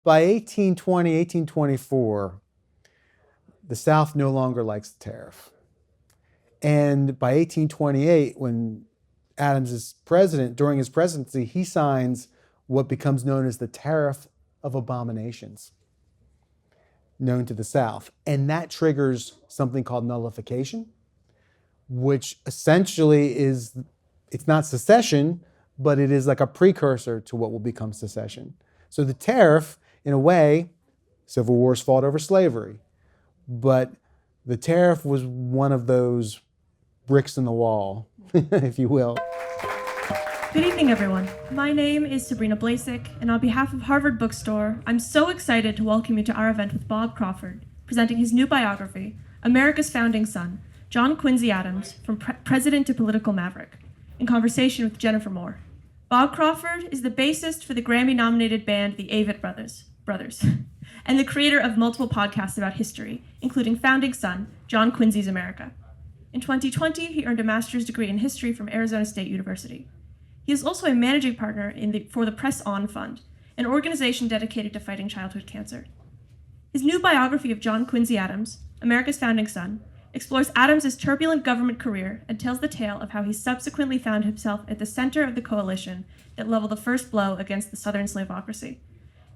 By 1820, 1824, the South no longer likes the tariff. And by 1828, when Adams is president, during his presidency, he signs what becomes known as the Tariff of Abominations, known to the South. And that triggers something called nullification, which essentially is, it's not secession, but it is like a precursor to what will become secession. So the tariff, in a way, Civil Wars fought over slavery, but the tariff was one of those bricks in the wall, if you will. Good evening, everyone. My name is Sabrina Blasik, and on behalf of Harvard Bookstore, I'm so excited to welcome you to our event with Bob Crawford, presenting his new biography, America's Founding Son, John Quincy Adams, from President to Political Maverick, in conversation with Jennifer Moore. Bob Crawford is the bassist for the Grammy-nominated band the Avett Brothers, and the creator of multiple podcasts about history, including Founding Son, John Quincy's America. In 2020, he earned a master's degree in history from Arizona State University. He is also a managing partner for the Press On Fund, an organization dedicated to fighting childhood cancer. His new biography of John Quincy Adams, America's Founding Son, explores Adams' turbulent government career and tells the tale of how he subsequently found himself at the center of the coalition that leveled the first blow against the Southern slavocracy.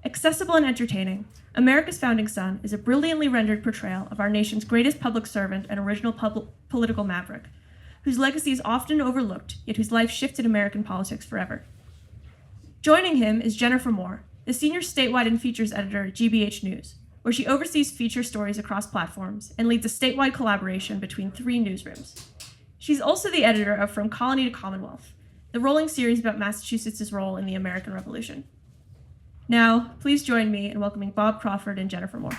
Accessible and entertaining, America's Founding Son is a brilliantly rendered portrayal of our nation's greatest public servant and original political maverick, whose legacy is often overlooked, yet whose life shifted American politics forever. Joining him is Jennifer Moore, the senior statewide and features editor at GBH News, where she oversees feature stories across platforms and leads a statewide collaboration between 3 newsrooms. She's also the editor of From Colony to Commonwealth, the rolling series about Massachusetts' role in the American Revolution. Now, please join me in welcoming Bob Crawford and Jennifer Moore.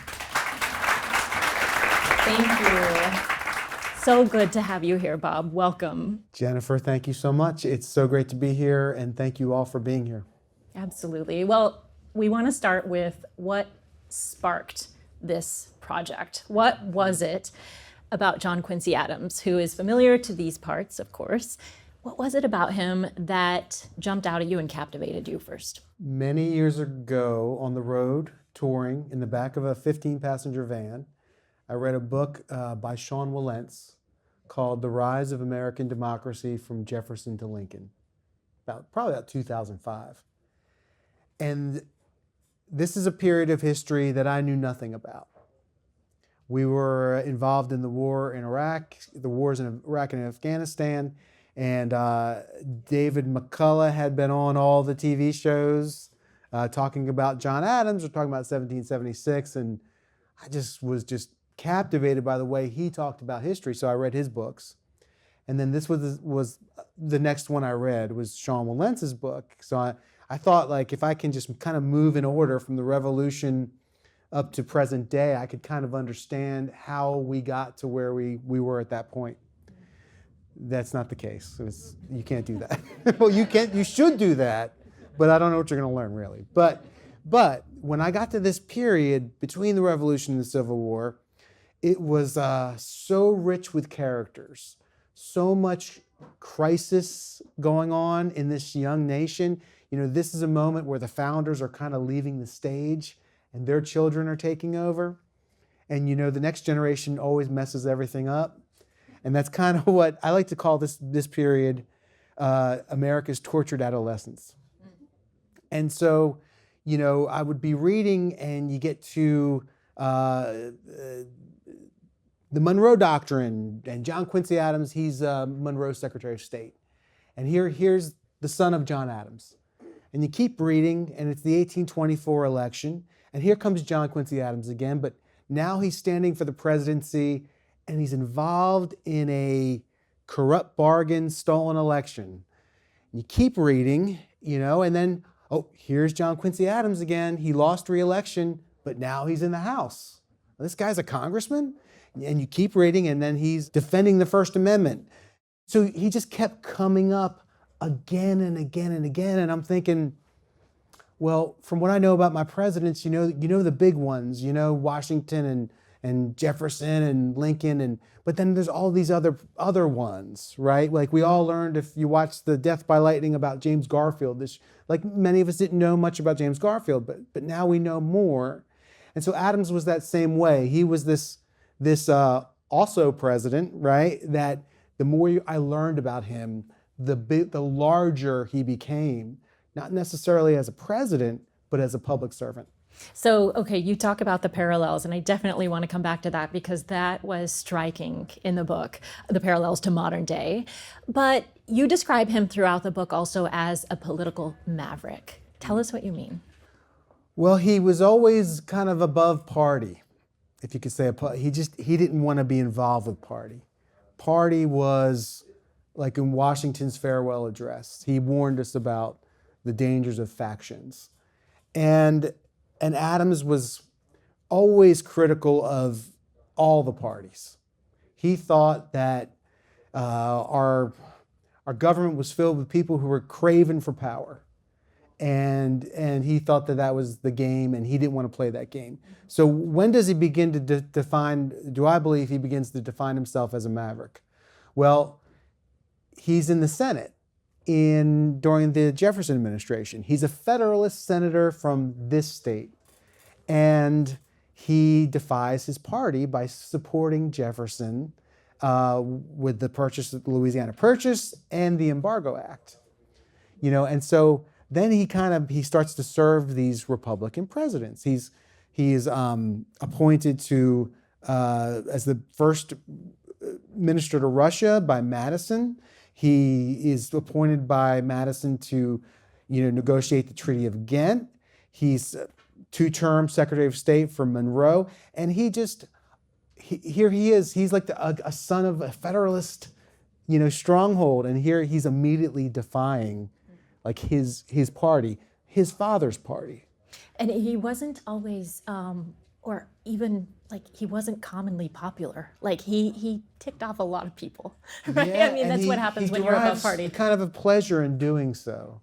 Thank you. So good to have you here, Bob. Welcome. Jennifer, thank you so much. It's so great to be here, and thank you all for being here. Absolutely. Well, we want to start with what sparked this project. What was it about John Quincy Adams, who is familiar to these parts, of course? What was it about him that jumped out at you and captivated you first? Many years ago, on the road, touring in the back of a 15-passenger van, I read a book by Sean Wilentz called The Rise of American Democracy from Jefferson to Lincoln, probably about 2005. And this is a period of history that I knew nothing about. We were involved in the war in Iraq, the wars in Iraq and Afghanistan, and David McCullough had been on all the TV shows talking about John Adams or talking about 1776, and I was captivated by the way he talked about history, so I read his books. And then this was the next one I read was Sean Wilentz's book. So I thought, like, if I can just kind of move in order from the Revolution up to present day, I could kind of understand how we got to where we were at that point. That's not the case. You can't do that. Well, you should do that, but I don't know what you're going to learn, really. But when I got to this period between the Revolution and the Civil War, it was so rich with characters, so much crisis going on in this young nation. You know, this is a moment where the founders are kind of leaving the stage and their children are taking over. And, you know, the next generation always messes everything up. And that's kind of what I like to call this period America's tortured adolescence. And so, you know, I would be reading and you get to the Monroe Doctrine, and John Quincy Adams, he's Monroe's Secretary of State. And here's the son of John Adams. And you keep reading, and it's the 1824 election, and here comes John Quincy Adams again, but now he's standing for the presidency, and he's involved in a corrupt bargain, stolen election. You keep reading, you know, and then, oh, here's John Quincy Adams again. He lost re-election, but now he's in the House. This guy's a congressman? And you keep reading, and then he's defending the First Amendment. So he just kept coming up again and again and again. And I'm thinking, well, from what I know about my presidents, you know the big ones, you know, Washington and Jefferson and Lincoln, but then there's all these other ones, right? Like we all learned, if you watch the Death by Lightning, about James Garfield. Like many of us didn't know much about James Garfield, but now we know more. And so Adams was that same way. He was this also president, right? That the more I learned about him, the larger he became, not necessarily as a president, but as a public servant. So, okay, you talk about the parallels, and I definitely want to come back to that because that was striking in the book, the parallels to modern day. But you describe him throughout the book also as a political maverick. Tell us what you mean. Well, he was always kind of above party, if you could say. He didn't want to be involved with party. Party was like in Washington's farewell address. He warned us about the dangers of factions. And Adams was always critical of all the parties. He thought that our government was filled with people who were craving for power. And he thought that was the game, and he didn't want to play that game. So when does he begin to I believe he begins to define himself as a maverick? Well, he's in the Senate during the Jefferson administration. He's a Federalist senator from this state. And he defies his party by supporting Jefferson with the Louisiana Purchase and the Embargo Act. And so then he starts to serve these Republican presidents. He is appointed to as the first minister to Russia by Madison. He is appointed by Madison to, negotiate the Treaty of Ghent. He's two-term Secretary of State for Monroe, and here he is. He's like a son of a Federalist, stronghold, and here he's immediately defying, like his party, his father's party. And he wasn't always, or even like he wasn't commonly popular. Like he ticked off a lot of people, right? Yeah, I mean, that's what happens when you're above party. Kind of a pleasure in doing so.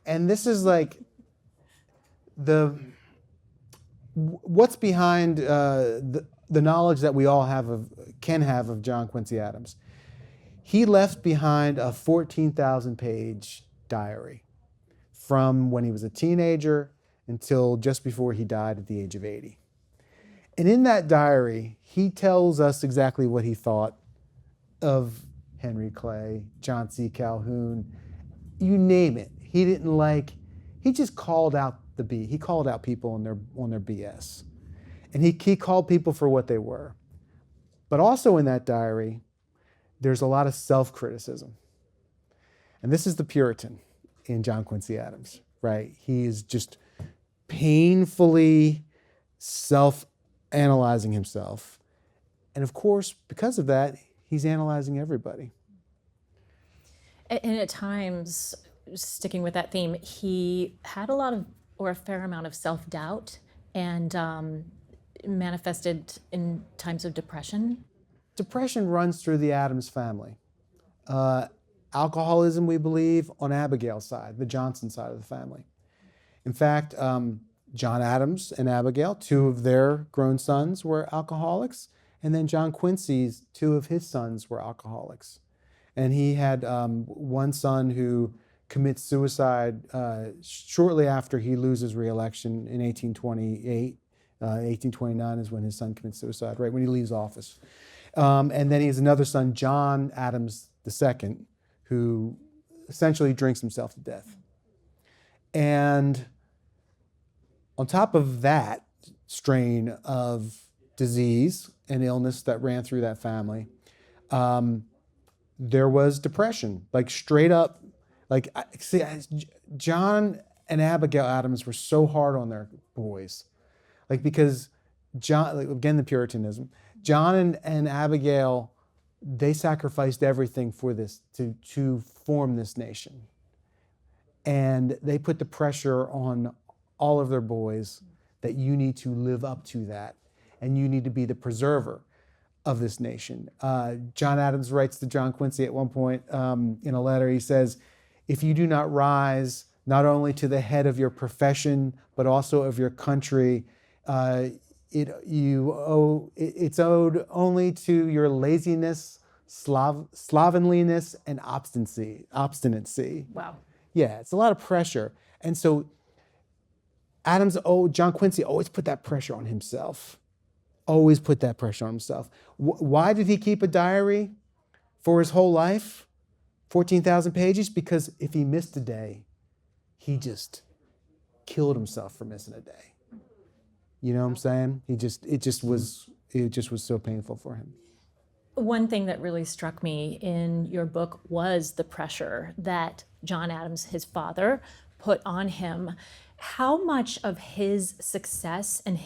And this is like what's behind the knowledge that we all can have of John Quincy Adams. He left behind a 14,000-page diary from when he was a teenager until just before he died at the age of 80. And in that diary, he tells us exactly what he thought of Henry Clay, John C. Calhoun, you name it. He just called out he called out people on their BS. And he called people for what they were. But also in that diary, there's a lot of self-criticism. And this is the Puritan in John Quincy Adams, right? He is just painfully self-analyzing himself. And of course, because of that, he's analyzing everybody. And at times, sticking with that theme, he had a fair amount of self-doubt and manifested in times of depression. Depression runs through the Adams family. Alcoholism, we believe, on Abigail's side, the Johnson side of the family. In fact, John Adams and Abigail, two of their grown sons were alcoholics, and then John Quincy's, two of his sons were alcoholics. And he had one son who commits suicide shortly after he loses reelection in 1828. 1829 is when his son commits suicide, right when he leaves office. And then he has another son, John Adams II, who essentially drinks himself to death. And on top of that strain of disease and illness that ran through that family, there was depression, like straight up. Like, see, John and Abigail Adams were so hard on their boys, like because John, like, again, the Puritanism. John and Abigail, they sacrificed everything for this to form this nation, and they put the pressure on all of their boys that you need to live up to that, and you need to be the preserver of this nation. John Adams writes to John Quincy at one point in a letter. He says, "If you do not rise not only to the head of your profession, but also of your country, it's owed only to your laziness, slovenliness, and obstinacy. Wow. Yeah, it's a lot of pressure. And so John Quincy always put that pressure on himself. Always put that pressure on himself. Why did he keep a diary for his whole life? 14,000 pages? Because if he missed a day, he just killed himself for missing a day. You know what I'm saying? It just was so painful for him. One thing that really struck me in your book was the pressure that John Adams, his father, put on him. How much of his success and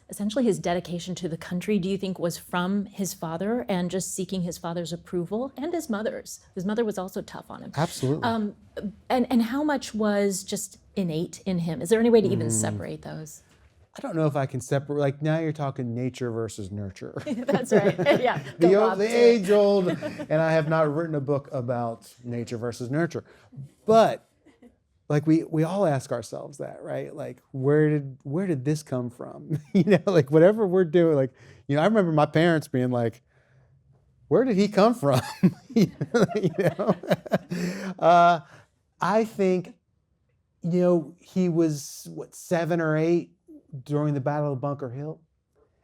essentially his dedication to the country do you think was from his father and just seeking his father's approval, and his mother's? His mother was also tough on him. Absolutely. And how much was just innate in him? Is there any way to even separate those? I don't know if I can separate, like now you're talking nature versus nurture. That's right. Yeah. The age old, and I have not written a book about nature versus nurture. But like we all ask ourselves that, right? Like where did this come from? Like whatever we're doing, like, I remember my parents being like, where did he come from? I think, he was 7 or 8 during the Battle of Bunker Hill,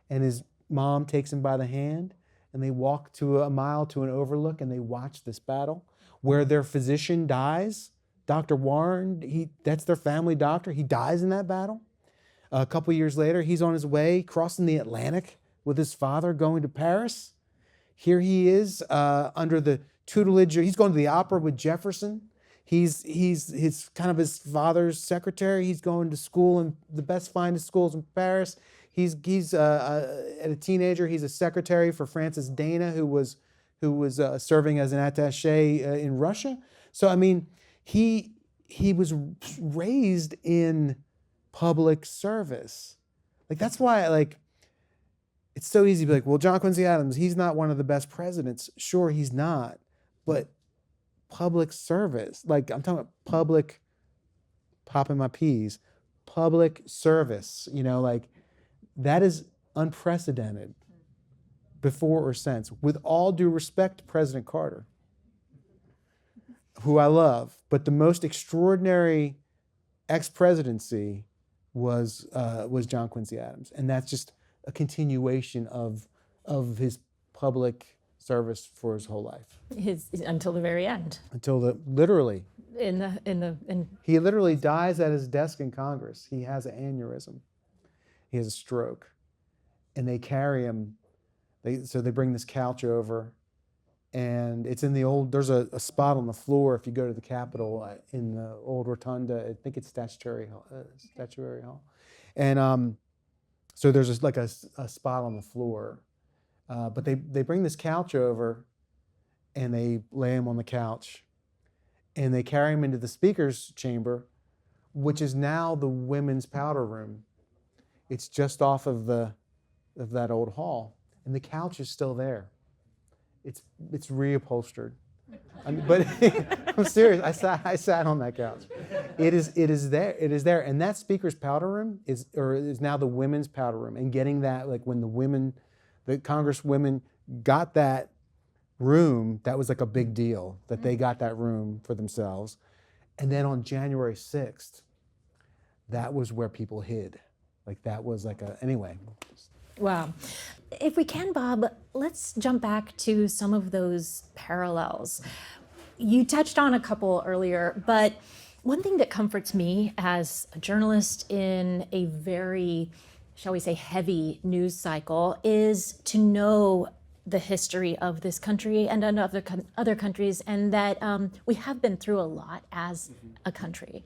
and his mom takes him by the hand, and they walk to a mile to an overlook, and they watch this battle where their physician dies. Dr. Warren, that's their family doctor. He dies in that battle. A couple years later, he's on his way crossing the Atlantic with his father going to Paris. Here he is under the tutelage. He's going to the opera with Jefferson. He's his father's secretary. He's going to school in the finest schools in Paris. He's at a teenager. He's a secretary for Francis Dana, who was serving as an attaché in Russia. So I mean, he was raised in public service. Like that's why it's so easy to be like, well, John Quincy Adams, he's not one of the best presidents. Sure, he's not, but public service, like I'm talking about public, popping my peas, public service, like that is unprecedented before or since. With all due respect to President Carter, who I love, but the most extraordinary ex-presidency was John Quincy Adams, and that's just a continuation of his public service for his whole life. Until the very end. Literally. In He literally dies at his desk in Congress. He has an aneurysm. He has a stroke, and they carry him. So they bring this couch over, and it's in the old. There's a spot on the floor if you go to the Capitol in the old rotunda. I think it's Statuary Hall, and so there's a spot on the floor. But they bring this couch over, and they lay him on the couch, and they carry him into the speaker's chamber, which is now the women's powder room. It's just off of that old hall, and the couch is still there. It's reupholstered. But I'm serious. I sat on that couch. It is there, and that speaker's powder room is now the women's powder room. And getting that, like when the congresswomen got that room, that was like a big deal that they got that room for themselves. And then on January 6th, that was where people hid. Like that was anyway. Wow. If we can, Bob, let's jump back to some of those parallels. You touched on a couple earlier, but one thing that comforts me as a journalist in a very, shall we say, heavy news cycle is to know the history of this country and other countries, and that we have been through a lot as a country.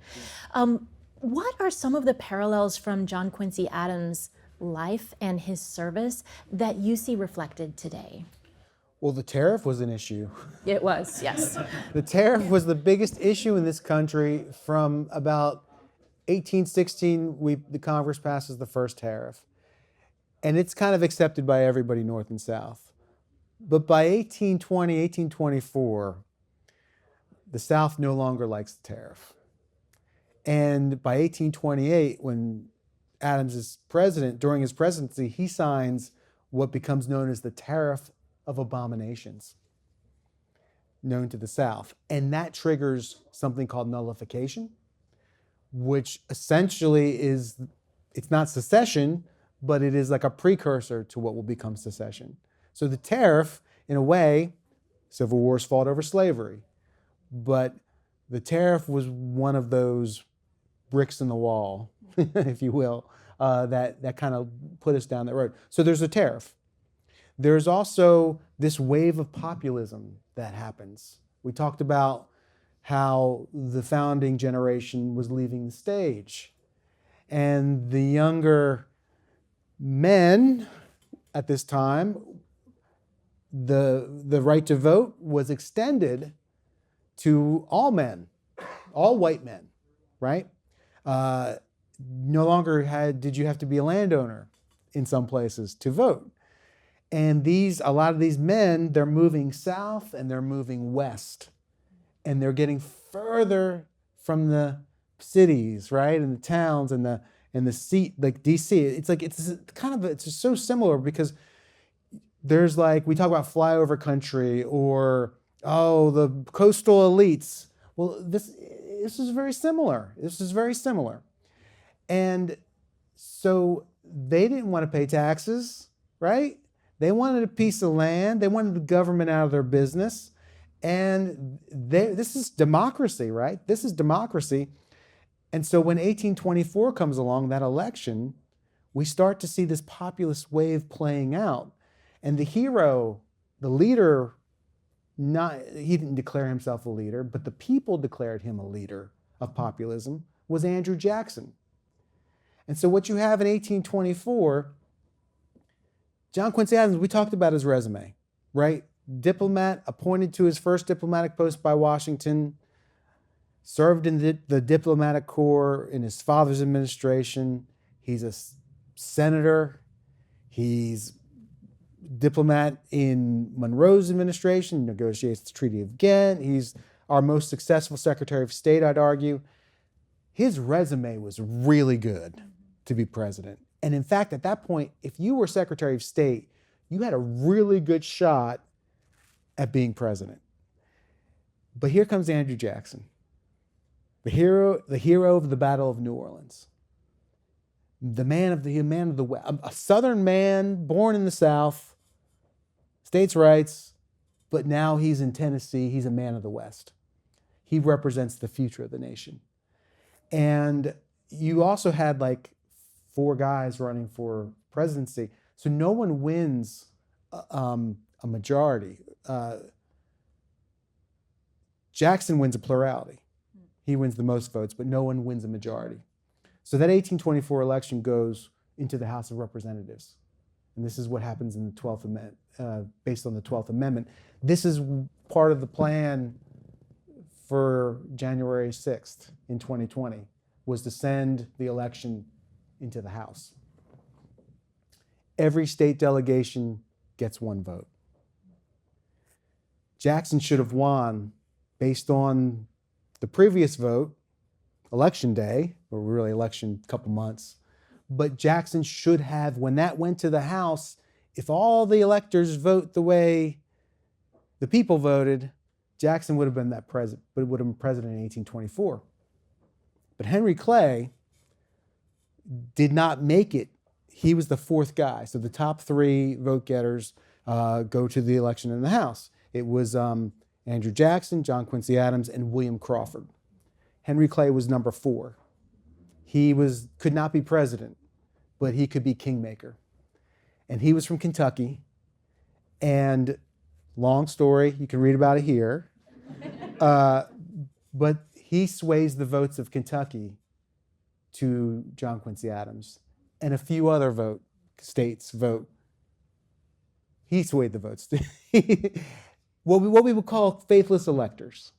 What are some of the parallels from John Quincy Adams' life and his service that you see reflected today? Well, the tariff was an issue. It was, yes. The tariff was the biggest issue in this country from about 1816. The Congress passes the first tariff, and it's kind of accepted by everybody north and south. But by 1820, 1824, the South no longer likes the tariff. And by 1828, when Adams is president, during his presidency, he signs what becomes known as the Tariff of Abominations, known to the South. And that triggers something called nullification, which essentially is, it's not secession, but it is like a precursor to what will become secession. So the tariff, in a way, Civil Wars fought over slavery, but the tariff was one of those bricks in the wall, if you will, that kind of put us down that road. So there's a tariff. There's also this wave of populism that happens. We talked about how the founding generation was leaving the stage, and the younger men at this time, the right to vote was extended to all men, all white men, right? No longer did you have to be a landowner in some places to vote. And a lot of these men, they're moving south and they're moving west. And they're getting further from the cities, right? And the towns and the seat, like DC. It's just so similar because there's we talk about flyover country or, the coastal elites. Well, this is very similar. This is very similar. And so they didn't want to pay taxes, right? They wanted a piece of land. They wanted the government out of their business. And this is democracy, right? This is democracy. And so when 1824 comes along, that election, we start to see this populist wave playing out. And the hero, the leader, he didn't declare himself a leader, but the people declared him a leader of populism, was Andrew Jackson. And so what you have in 1824, John Quincy Adams, we talked about his resume, right? Diplomat, appointed to his first diplomatic post by Washington, served in the diplomatic corps in his father's administration. He's a senator. He's diplomat in Monroe's administration, negotiates the Treaty of Ghent. He's our most successful Secretary of State, I'd argue. His resume was really good to be president. And in fact, at that point, if you were Secretary of State, you had a really good shot at being president. But here comes Andrew Jackson, the hero of the Battle of New Orleans, the man of the West, a Southern man born in the South, states' rights, but now he's in Tennessee. He's a man of the West. He represents the future of the nation. And you also had 4 guys running for presidency. So no one wins a majority. Jackson wins a plurality. He wins the most votes, but no one wins a majority. So that 1824 election goes into the House of Representatives. And this is what happens in the 12th Amendment, based on the 12th Amendment. This is part of the plan for January 6th in 2020, was to send the election into the House. Every state delegation gets 1 vote. Jackson should have won based on the previous vote, election day, or really election couple months. But Jackson should have, when that went to the House, if all the electors vote the way the people voted, Jackson would have been that president, but it would have been president in 1824. But Henry Clay did not make it. He was the 4th guy. So the top 3 vote getters go to the election in the House. It was Andrew Jackson, John Quincy Adams, and William Crawford. Henry Clay was number 4. He could not be president, but he could be kingmaker. And he was from Kentucky. And long story, you can read about it here. But he sways the votes of Kentucky to John Quincy Adams. And a few other states vote. He swayed the votes. What we would call faithless electors.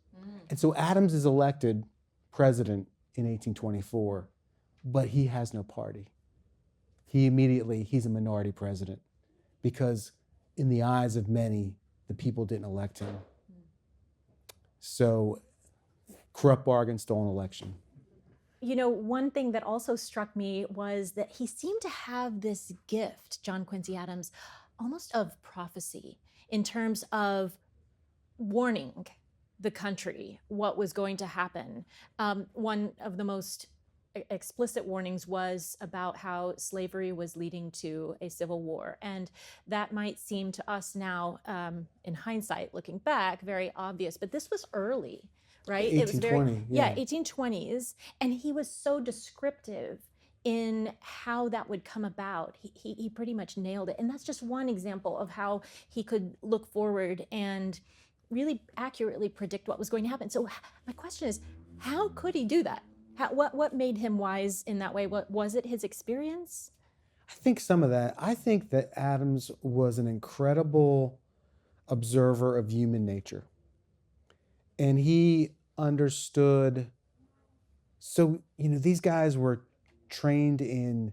And so Adams is elected president in 1824, but he has no party. He's a minority president because in the eyes of many, the people didn't elect him. So corrupt bargain, stolen election. You know, one thing that also struck me was that he seemed to have this gift, John Quincy Adams, almost of prophecy in terms of warning the country what was going to happen. One of the most explicit warnings was about how slavery was leading to a civil war. And that might seem to us now, in hindsight, looking back, very obvious, but this was early, right? 1820, yeah. 1820s. And he was so descriptive in how that would come about. He pretty much nailed it. And that's just one example of how he could look forward and really accurately predict what was going to happen. So my question is, how could he do that? What made him wise in that way? What was it, his experience? I think some of that. I think that Adams was an incredible observer of human nature. And he understood, so, these guys were trained in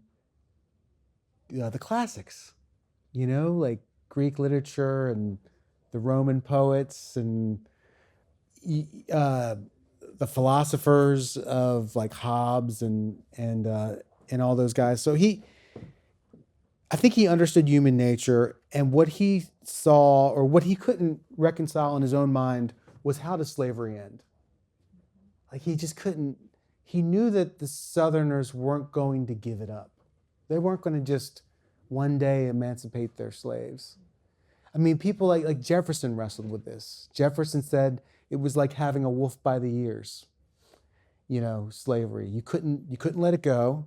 the classics, like Greek literature and the Roman poets and the philosophers of like Hobbes and all those guys. So I think he understood human nature, and what he saw or what he couldn't reconcile in his own mind was, how does slavery end? Like, he just couldn't. He knew that the Southerners weren't going to give it up. They weren't going to just one day emancipate their slaves. I mean, people like Jefferson wrestled with this. Jefferson said it was like having a wolf by the ears, slavery. You couldn't let it go,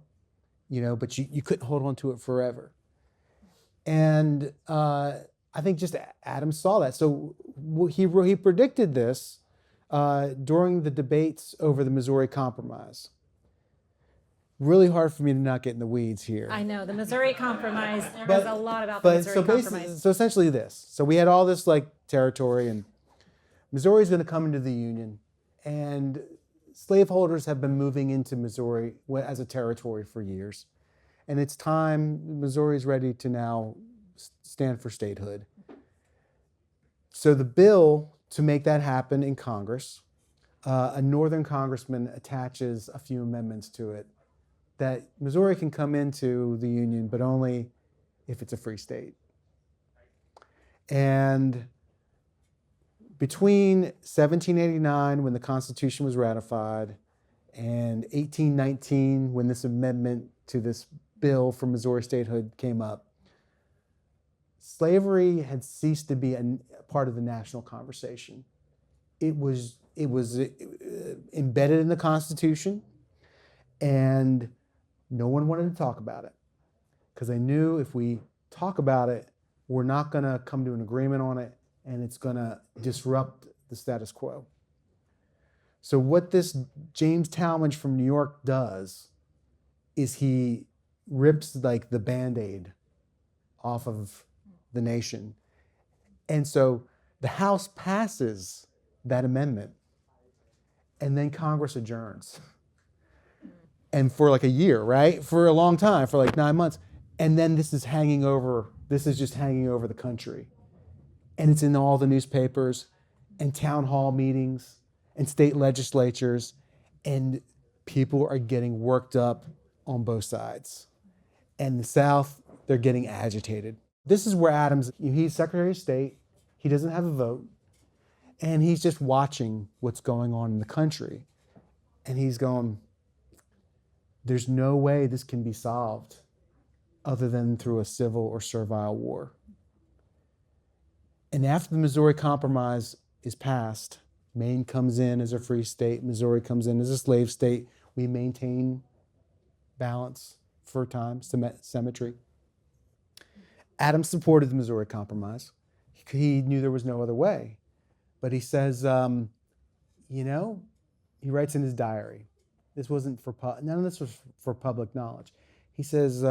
but you couldn't hold on to it forever. And I think just Adams saw that. So he predicted this during the debates over the Missouri Compromise. Really hard for me to not get in the weeds here. I know, the Missouri Compromise, there's a lot about the Missouri Compromise. So essentially this. So we had all this territory, and Missouri's going to come into the Union, and slaveholders have been moving into Missouri as a territory for years. And it's time, Missouri's ready to now stand for statehood. So the bill to make that happen in Congress, a northern congressman attaches a few amendments to it that Missouri can come into the Union, but only if it's a free state. And between 1789, when the Constitution was ratified, and 1819, when this amendment to this bill for Missouri statehood came up, slavery had ceased to be a part of the national conversation. It was embedded in the Constitution, and no one wanted to talk about it because they knew if we talk about it, we're not going to come to an agreement on it, and it's going to disrupt the status quo. So what this James Talmadge from New York does is he rips like the Band-Aid off of the nation. And so the House passes that amendment, and then Congress adjourns. And for like a year, right? For a long time, for like 9 months. And then this is just hanging over the country. And it's in all the newspapers and town hall meetings and state legislatures, and people are getting worked up on both sides. And the South, they're getting agitated. This is where Adams, he's Secretary of State, he doesn't have a vote, and he's just watching what's going on in the country. And he's going, there's no way this can be solved other than through a civil or servile war. And after the Missouri Compromise is passed, Maine comes in as a free state, Missouri comes in as a slave state. We maintain balance for a time, symmetry. Adams supported the Missouri Compromise. He knew there was no other way. But he says, he writes in his diary, this wasn't for, none of this was for public knowledge. He says,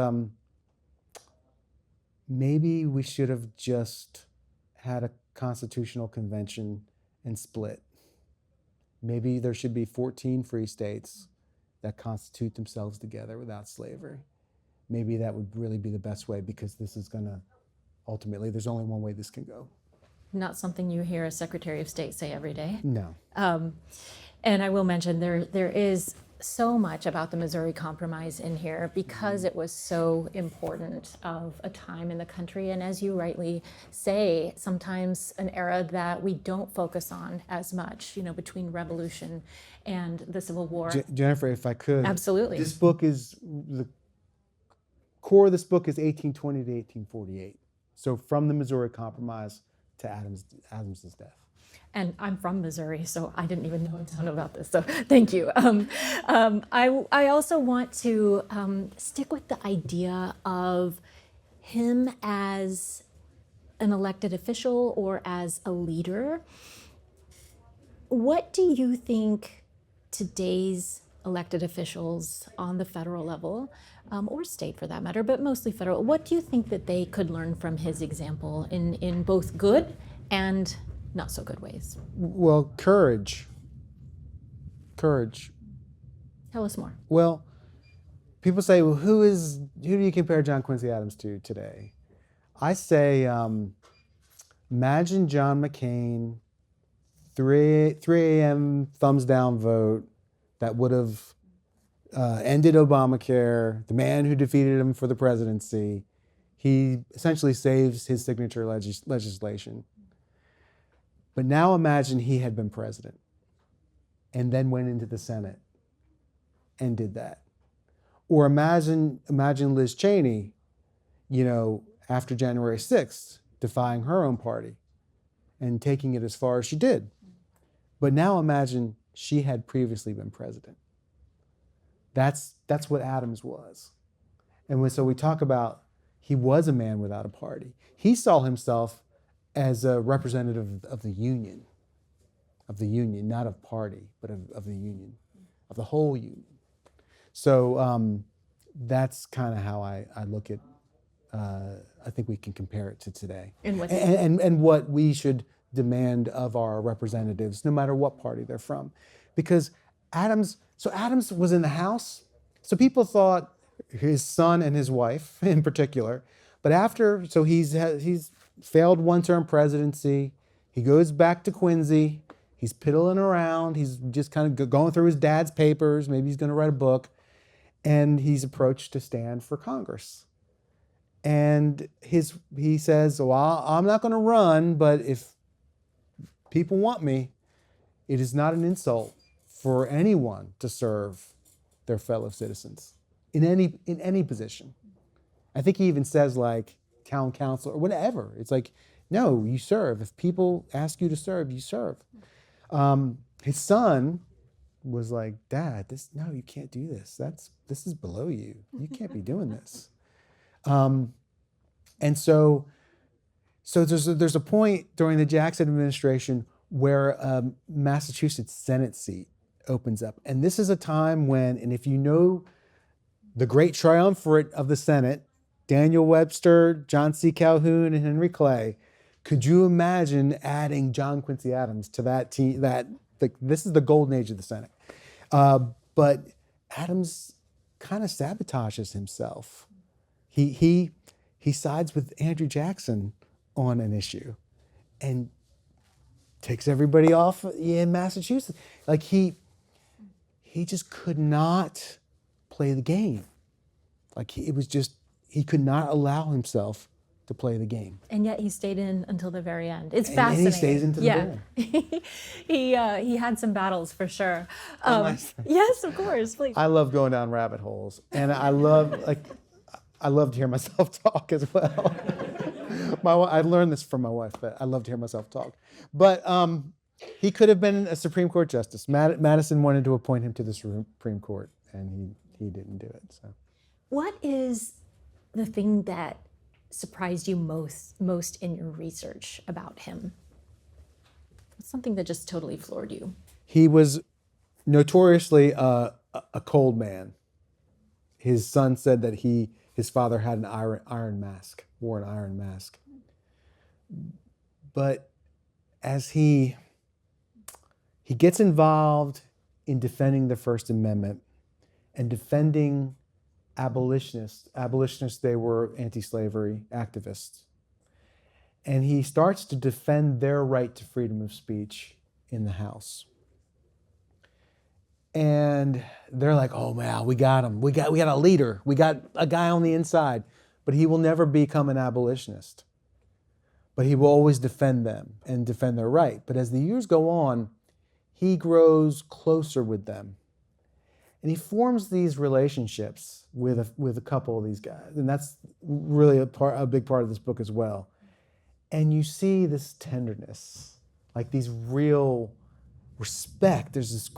maybe we should have just had a constitutional convention and split. Maybe there should be 14 free states that constitute themselves together without slavery. Maybe that would really be the best way, because this is going to, ultimately, there's only one way this can go. Not something you hear a Secretary of State say every day. No. And I will mention there is so much about the Missouri Compromise in here because it was so important of a time in the country. And as you rightly say, sometimes an era that we don't focus on as much, between Revolution and the Civil War. Jennifer, if I could. Absolutely. This book the core of this book is 1820 to 1848. So from the Missouri Compromise to Adams's death. And I'm from Missouri, so I didn't even know a ton about this. So thank you. I also want to stick with the idea of him as an elected official or as a leader. What do you think today's elected officials on the federal level, or state for that matter, but mostly federal, what do you think that they could learn from his example in both good and not so good ways? Well, courage. Courage. Tell us more. Well, people say, well, who do you compare John Quincy Adams to today? I say, imagine John McCain, 3 a.m. thumbs down vote that would have ended Obamacare, the man who defeated him for the presidency. He essentially saves his signature legislation. But now imagine he had been president and then went into the Senate and did that. Or imagine Liz Cheney, after January 6th, defying her own party and taking it as far as she did. But now imagine she had previously been president. That's what Adams was. And so we talk about he was a man without a party. He saw himself as a representative of the Union, not of party, but of the Union, of the whole Union. So that's kind of how I look at, I think we can compare it to today. And what we should demand of our representatives, no matter what party they're from. Because Adams was in the House, so people thought his son and his wife in particular, but he's failed one-term presidency. He goes back to Quincy. He's piddling around. He's just kind of going through his dad's papers. Maybe he's going to write a book. And he's approached to stand for Congress. And he says, well, I'm not going to run, but if people want me, it is not an insult for anyone to serve their fellow citizens in any position. I think he even says like town council or whatever. It's like, no, you serve. If people ask you to serve, you serve. His son was like, Dad, no, you can't do this. This is below you. You can't be doing this. And so there's a point during the Jackson administration where a Massachusetts Senate seat opens up. And this is a time when, and if you know the great triumvirate of the Senate, Daniel Webster, John C. Calhoun, and Henry Clay, could you imagine adding John Quincy Adams to that team? This is the golden age of the Senate. But Adams kind of sabotages himself. He sides with Andrew Jackson on an issue and takes everybody off in Massachusetts. Like he just could not play the game. Like he could not allow himself to play the game. And yet he stayed in until the very end. It's fascinating. And he stays into the very end. He had some battles for sure. Yes, of course, please. I love going down rabbit holes, and I love to hear myself talk as well. I learned this from my wife, but I love to hear myself talk. But he could have been a Supreme Court justice. Madison wanted to appoint him to the Supreme Court, and he didn't do it. So, what is the thing that surprised you most in your research about him? What's something that just totally floored you? He was notoriously a cold man. His son said that his father had an iron mask, wore an iron mask. But as he gets involved in defending the First Amendment and defending abolitionists, they were anti-slavery activists. And he starts to defend their right to freedom of speech in the House. And they're like, oh man, we got him. We got a leader. We got a guy on the inside. But he will never become an abolitionist. But he will always defend them and defend their right. But as the years go on, he grows closer with them. And he forms these relationships with a couple of these guys. And that's really a big part of this book as well. And you see this tenderness, like these real respect. There's this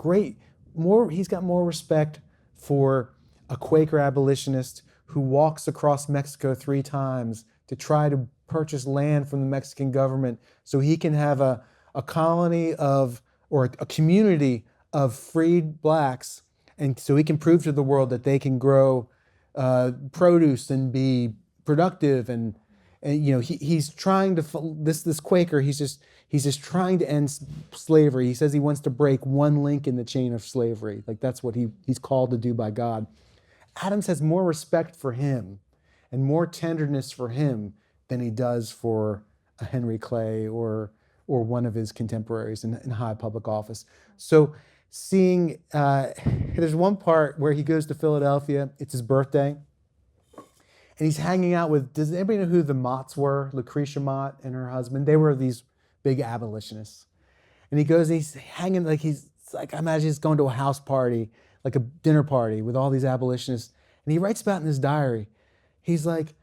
he's got more respect for a Quaker abolitionist who walks across Mexico 3 times to try to purchase land from the Mexican government so he can have a colony or a community of freed blacks, and so he can prove to the world that they can grow produce and be productive. And he's trying to, this Quaker, he's just trying to end slavery. He says he wants to break one link in the chain of slavery. Like that's what he's called to do by God. Adams has more respect for him and more tenderness for him than he does for a Henry Clay or one of his contemporaries in high public office. So seeing, there's one part where he goes to Philadelphia, it's his birthday, and he's hanging out with, does anybody know who the Motts were? Lucretia Mott and her husband. They were these big abolitionists. And he goes and he's hanging, I imagine he's going to a house party, like a dinner party with all these abolitionists. And he writes about in his diary, he's like,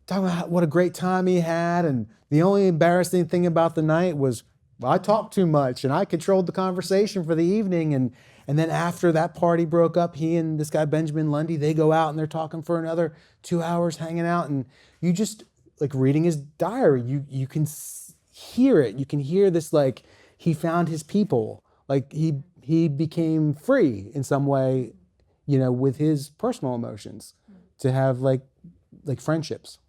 talking about what a great time he had, and the only embarrassing thing about the night was, well, I talked too much and I controlled the conversation for the evening. And then after that party broke up, he and this guy Benjamin Lundy, they go out and they're talking for another 2 hours hanging out. And you just, like reading his diary, you can hear it. You can hear this, like he found his people. Like he became free in some way, with his personal emotions to have like friendships.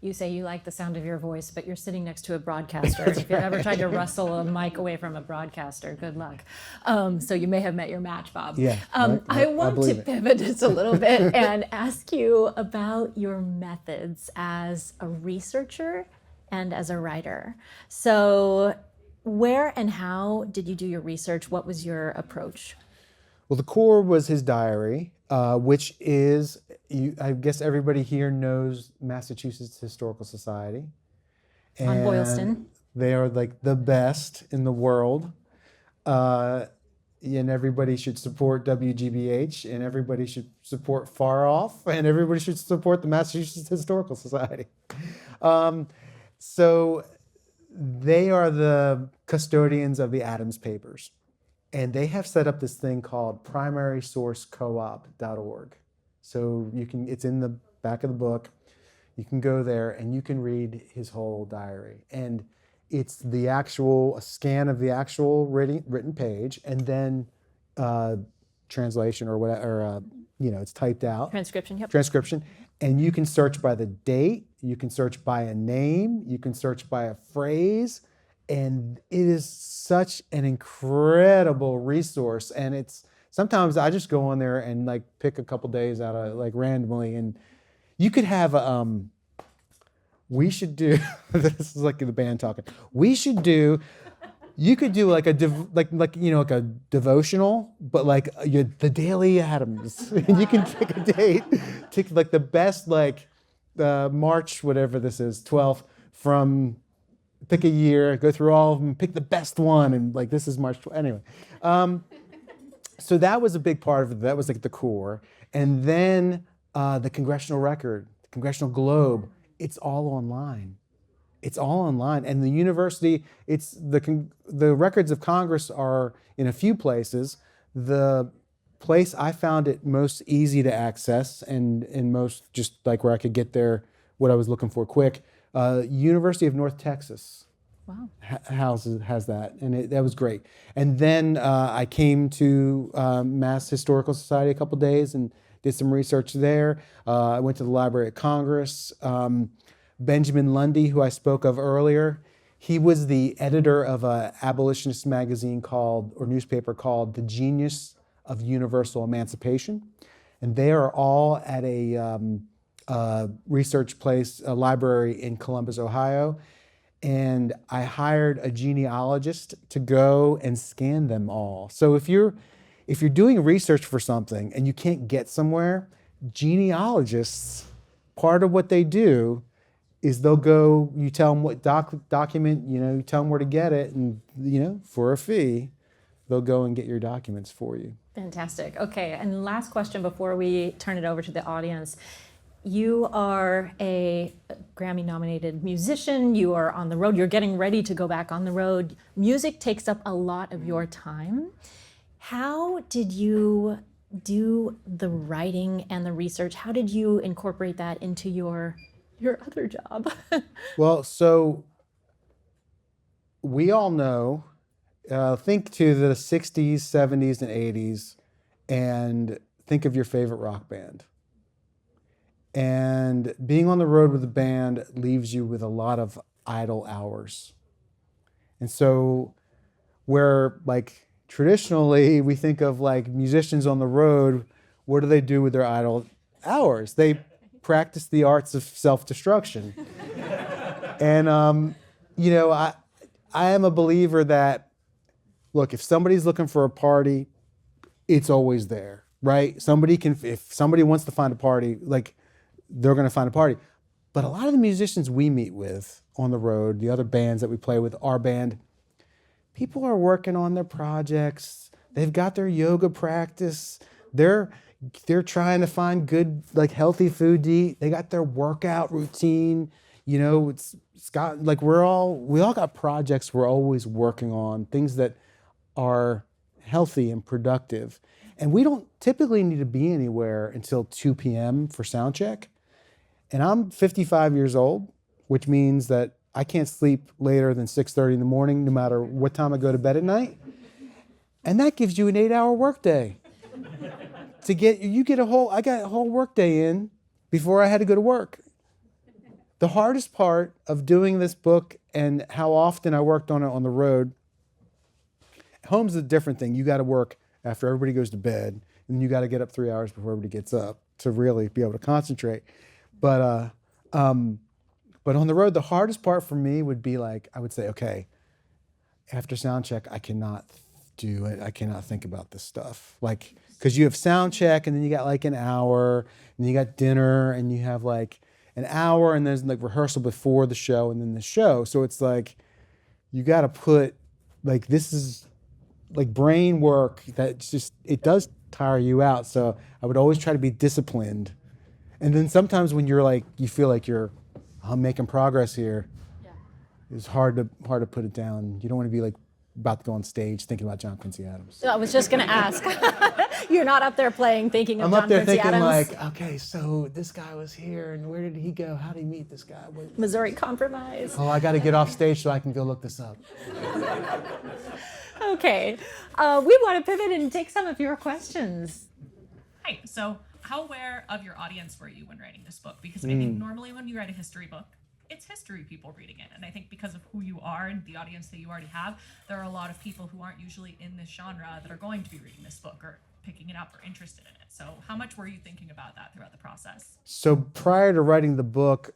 You say you like the sound of your voice, but you're sitting next to a broadcaster. If you've ever tried to rustle a mic away from a broadcaster, good luck. So you may have met your match, Bob. Yeah, I want to pivot just a little bit and ask you about your methods as a researcher and as a writer. So where and how did you do your research? What was your approach? Well, the core was his diary, which is, I guess everybody here knows Massachusetts Historical Society. On Boylston. They are like the best in the world. And everybody should support WGBH, and everybody should support Far Off, and everybody should support the Massachusetts Historical Society. So they are the custodians of the Adams papers. And they have set up this thing called primarysourcecoop.org. So it's in the back of the book. You can go there and you can read his whole diary. And it's a scan of the actual written page, and then translation or whatever, it's typed out. Transcription, yep. Transcription. And you can search by the date, you can search by a name, you can search by a phrase. And it is such an incredible resource. And sometimes I just go on there and like pick a couple days out of like randomly. And you could have we should do, this is like the band talking. You could do like a devotional, but like the Daily Adams. And you can pick a date, take like the best, like March, whatever this is, 12th from. Pick a year, go through all of them, pick the best one, and like this is March 12th. Anyway, so that was a big part of it. That was like the core. And then the Congressional Record, the Congressional Globe, it's all online. It's all online. And the university, the records of Congress are in a few places. The place I found it most easy to access and most just like where I could get there, what I was looking for quick, University of North Texas. Wow. Has that, and that was great. And then I came to Mass Historical Society a couple days and did some research there. I went to the Library of Congress. Benjamin Lundy, who I spoke of earlier, he was the editor of an abolitionist magazine newspaper called The Genius of Universal Emancipation. And they are all at a research place, a library in Columbus, Ohio. And I hired a genealogist to go and scan them all. So if you're if you're doing research for something and you can't get somewhere, genealogists, part of what they do is they'll go, you tell them what document, you tell them where to get it, and, for a fee, they'll go and get your documents for you. Fantastic. Okay, and last question before we turn it over to the audience. You are a Grammy-nominated musician. You are on the road. You're getting ready to go back on the road. Music takes up a lot of your time. How did you do the writing and the research? How did you incorporate that into your other job? Well, so we all know, think to the 60s, 70s, and 80s, and think of your favorite rock band. And being on the road with a band leaves you with a lot of idle hours. And so where traditionally we think of musicians on the road, what do they do with their idle hours? They practice the arts of self-destruction. And, I am a believer that, look, if somebody's looking for a party, it's always there, right? If somebody wants to find a party, they're going to find a party. But a lot of the musicians we meet with on the road, the other bands that we play with, our band, people are working on their projects. They've got their yoga practice. They're trying to find good, healthy food to eat. They got their workout routine. It's got we all got projects we're always working on, things that are healthy and productive. And we don't typically need to be anywhere until 2 p.m. for sound check. And I'm 55 years old, which means that I can't sleep later than 6:30 in the morning, no matter what time I go to bed at night. And that gives you an 8-hour workday. I got a whole workday in before I had to go to work. The hardest part of doing this book and how often I worked on it on the road, home's a different thing. You got to work after everybody goes to bed, and you got to get up 3 hours before everybody gets up to really be able to concentrate. But on the road, the hardest part for me would be I would say, okay, after sound check, I cannot do it. I cannot think about this stuff. Because you have sound check, and then you got an hour, and you got dinner, and you have an hour, and there's rehearsal before the show, and then the show. So it's you got to put this is brain work that it does tire you out. So I would always try to be disciplined. And then sometimes when you're you feel I'm making progress here, it's hard to put it down. You don't want to be about to go on stage thinking about John Quincy Adams. So I was just going to ask. You're not up there thinking of I'm John up there Quincy thinking Adams. okay, so this guy was here, and where did he go? How did he meet this guy? Missouri Compromise. Oh, I got to get off stage so I can go look this up. Okay. We want to pivot and take some of your questions. Hi. So how aware of your audience were you when writing this book? Because I think normally when you write a history book, it's history people reading it. And I think because of who you are and the audience that you already have, there are a lot of people who aren't usually in this genre that are going to be reading this book or picking it up or interested in it. So how much were you thinking about that throughout the process? So prior to writing the book,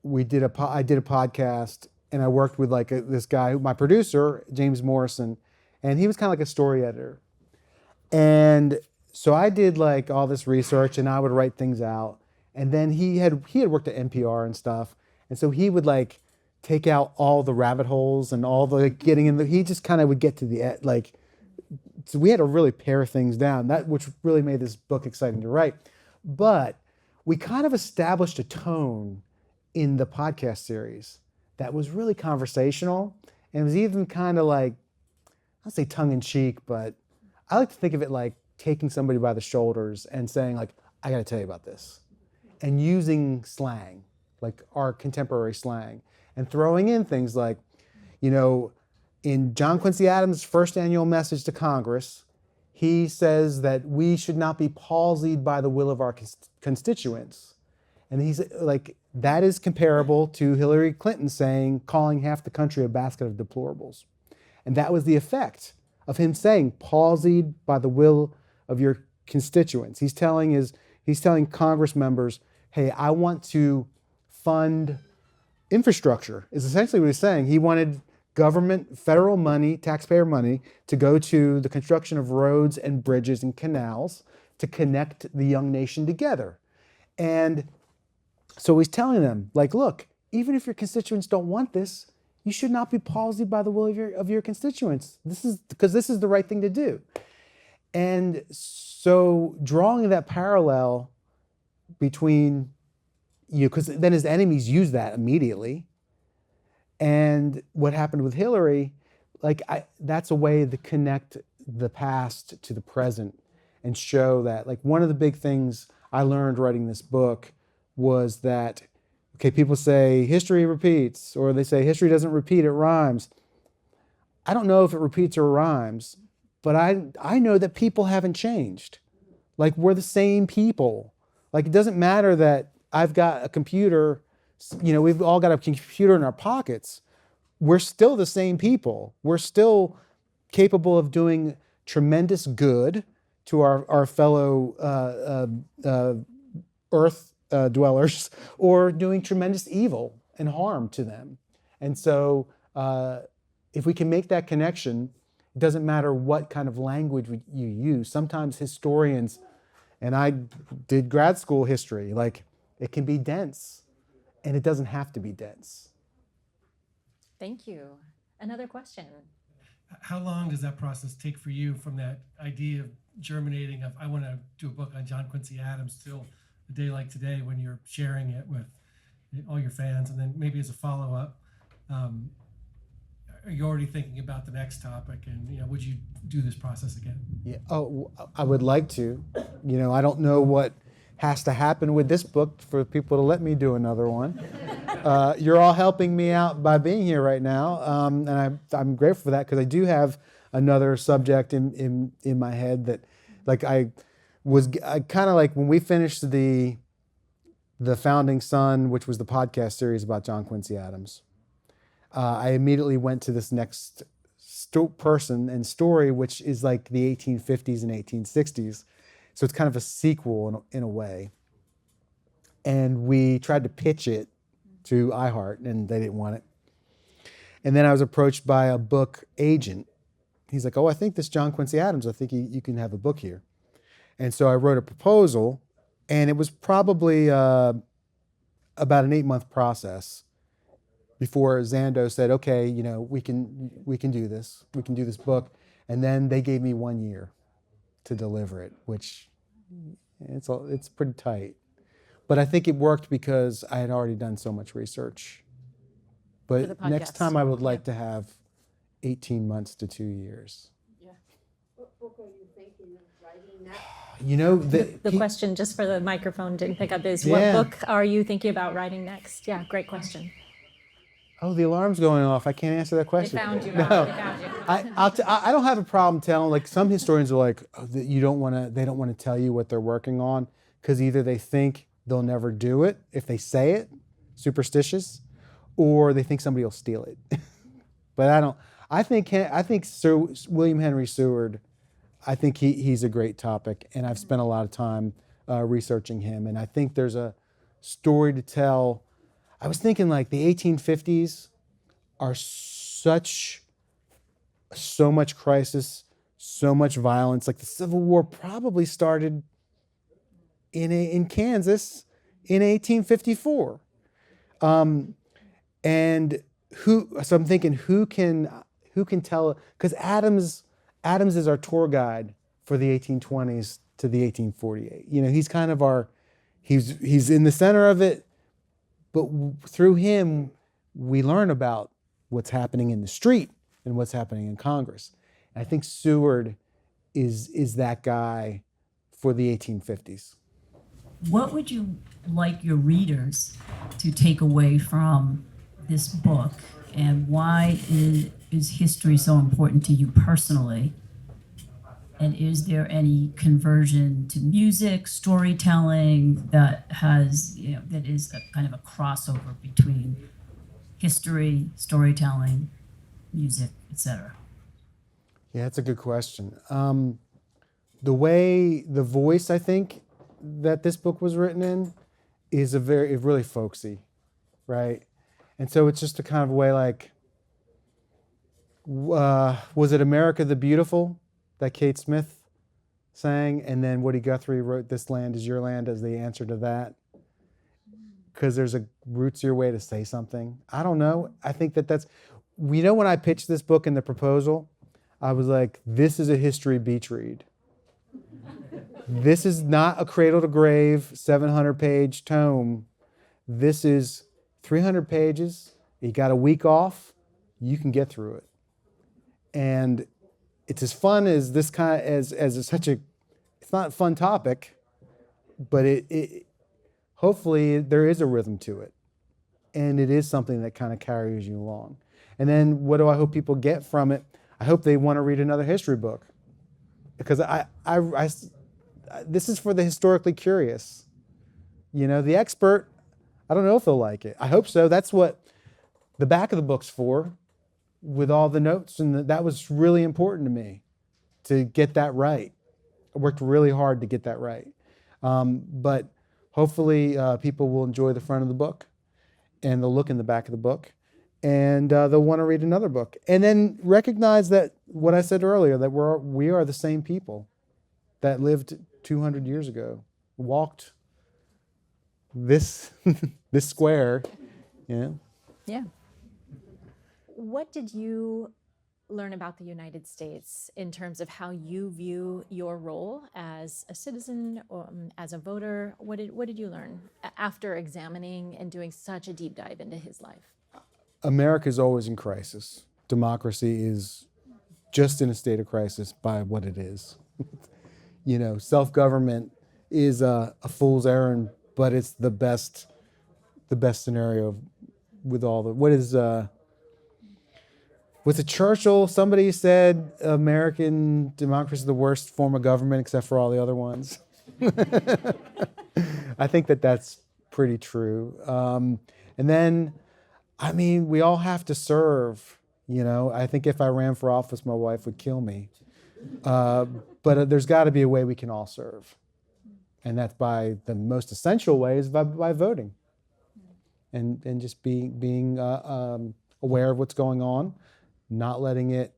I did a podcast, and I worked with this guy, my producer, James Morrison, and he was kind of a story editor. And so I did all this research, and I would write things out. And then he had worked at NPR and stuff. And so he would take out all the rabbit holes and all the getting in he just kind of would get to the so we had to really pare things down, which really made this book exciting to write. But we kind of established a tone in the podcast series that was really conversational, and it was even kind of I'll say tongue in cheek, but I like to think of it like taking somebody by the shoulders and saying I got to tell you about this, and using slang, our contemporary slang, and throwing in things in John Quincy Adams' first annual message to Congress, he says that we should not be palsied by the will of our constituents. And he's that is comparable to Hillary Clinton calling half the country a basket of deplorables. And that was the effect of him saying palsied by the will of your constituents. He's telling Congress members, hey, I want to fund infrastructure, is essentially what he's saying. He wanted government, federal money, taxpayer money, to go to the construction of roads and bridges and canals to connect the young nation together. And so he's telling them, like, look, even if your constituents don't want this, you should not be palsied by the will of your constituents. This is the right thing to do. And so drawing that parallel between because then his enemies use that immediately. And what happened with Hillary, that's a way to connect the past to the present and show that, like, one of the big things I learned writing this book was that, okay, people say history repeats, or they say history doesn't repeat, it rhymes. I don't know if it repeats or rhymes, but I know that people haven't changed. Like, we're the same people. Like, it doesn't matter that I've got a computer, we've all got a computer in our pockets. We're still the same people. We're still capable of doing tremendous good to our fellow earth dwellers, or doing tremendous evil and harm to them. And so if we can make that connection, it doesn't matter what kind of language you use. Sometimes historians, and I did grad school history, like, it can be dense, and it doesn't have to be dense. Thank you. Another question. How long does that process take for you from that idea of germinating of, I want to do a book on John Quincy Adams, till a day like today when you're sharing it with all your fans? And then maybe as a follow-up, are you already thinking about the next topic? And would you do this process again? Yeah. Oh, I would like to. I don't know what has to happen with this book for people to let me do another one. You're all helping me out by being here right now, and I'm grateful for that, because I do have another subject in my head that, like, I kind of, like, when we finished the Founding Son, which was the podcast series about John Quincy Adams, I immediately went to this next person and story, which is like the 1850s and 1860s. So it's kind of a sequel in a way. And we tried to pitch it to iHeart, and they didn't want it. And then I was approached by a book agent. He's like, oh, I think this John Quincy Adams, I think you can have a book here. And so I wrote a proposal, and it was probably about an 8-month process before Zando said, okay, we can do this. We can do this book. And then they gave me 1 year to deliver it, which it's pretty tight. But I think it worked because I had already done so much research. But next time I would like to have 18 months to 2 years. Yeah. What book are you thinking of writing next? The question, just for the microphone, didn't pick up, is Yeah. what book are you thinking about writing next? Yeah, great question. Oh, the alarm's going off. I can't answer that question. They found you. No. They found you. I don't have a problem telling. Like, some historians are like, they don't want to tell you what they're working on, because either they think they'll never do it if they say it, superstitious, or they think somebody will steal it. But I don't. I think Sir William Henry Seward, I think he's a great topic, and I've spent a lot of time researching him, and I think there's a story to tell. I was thinking, like, the 1850s are so much crisis, so much violence. Like, the Civil War probably started in Kansas in 1854. And so I'm thinking, who can tell, because Adams is our tour guide for the 1820s to the 1848. He's kind of he's in the center of it. But through him, we learn about what's happening in the street and what's happening in Congress. And I think Seward is that guy for the 1850s. What would you like your readers to take away from this book, and why is history so important to you personally? And is there any conversion to music, storytelling that is a kind of a crossover between history, storytelling, music, etc.? Yeah, that's a good question. The voice, I think, that this book was written in is really folksy, right? And so it's just a kind of way, like, Was it America the Beautiful that Kate Smith sang? And then Woody Guthrie wrote This Land Is Your Land as the answer to that? Because there's a rootsier way to say something. I don't know. I think that's, when I pitched this book in the proposal, I was like, this is a history beach read. This is not a cradle to grave 700-page tome. This is 300 pages. You got a week off. You can get through it. And it's as fun as this kind of, as such a, it's not a fun topic, but it hopefully there is a rhythm to it. And it is something that kind of carries you along. And then what do I hope people get from it? I hope they want to read another history book. Because this is for the historically curious. The expert, I don't know if they'll like it. I hope so. That's what the back of the book's for, with all the notes. And that was really important to me, to get that right. I worked really hard to get that right. But hopefully people will enjoy the front of the book, and they'll look in the back of the book, and they'll want to read another book. And then recognize that what I said earlier, that we are the same people that lived 200 years ago, walked this this square, Yeah. What did you learn about the United States in terms of how you view your role as a citizen, or as a voter? What did you learn after examining and doing such a deep dive into his life? America is always in crisis. Democracy is just in a state of crisis by what it is. Self-government is a fool's errand, but it's the best scenario with all the, was it Churchill? Somebody said American democracy is the worst form of government except for all the other ones. I think that's pretty true. And then, we all have to serve. I think if I ran for office, my wife would kill me. But there's got to be a way we can all serve. And that's by the most essential way is by voting. And just being aware of what's going on, not letting it.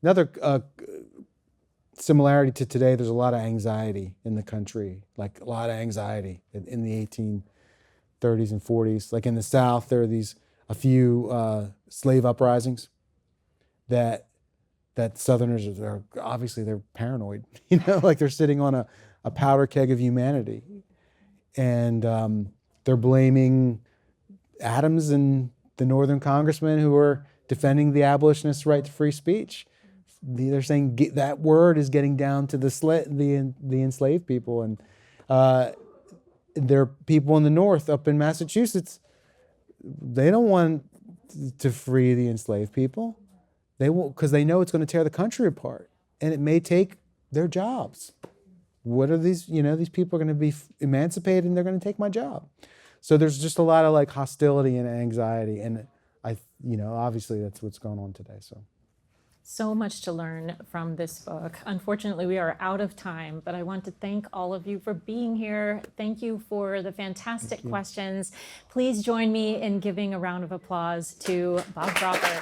Another similarity to today, there's a lot of anxiety in the country, like a lot of anxiety in the 1830s and 40s. Like in the South, there are a few slave uprisings that Southerners are obviously they're paranoid, like they're sitting on a powder keg of humanity, and they're blaming Adams and the Northern congressmen who are defending the abolitionists' right to free speech. They're saying that word is getting down to the enslaved people, and there are people in the North, up in Massachusetts. They don't want to free the enslaved people. They won't, because they know it's going to tear the country apart, and it may take their jobs. What are these? These people are going to be emancipated, and they're going to take my job. So there's just a lot of hostility and anxiety, and obviously that's what's going on today. So much to learn from this book. Unfortunately, we are out of time, but I want to thank all of you for being here. Thank you for the fantastic questions. Please join me in giving a round of applause to Bob Crawford.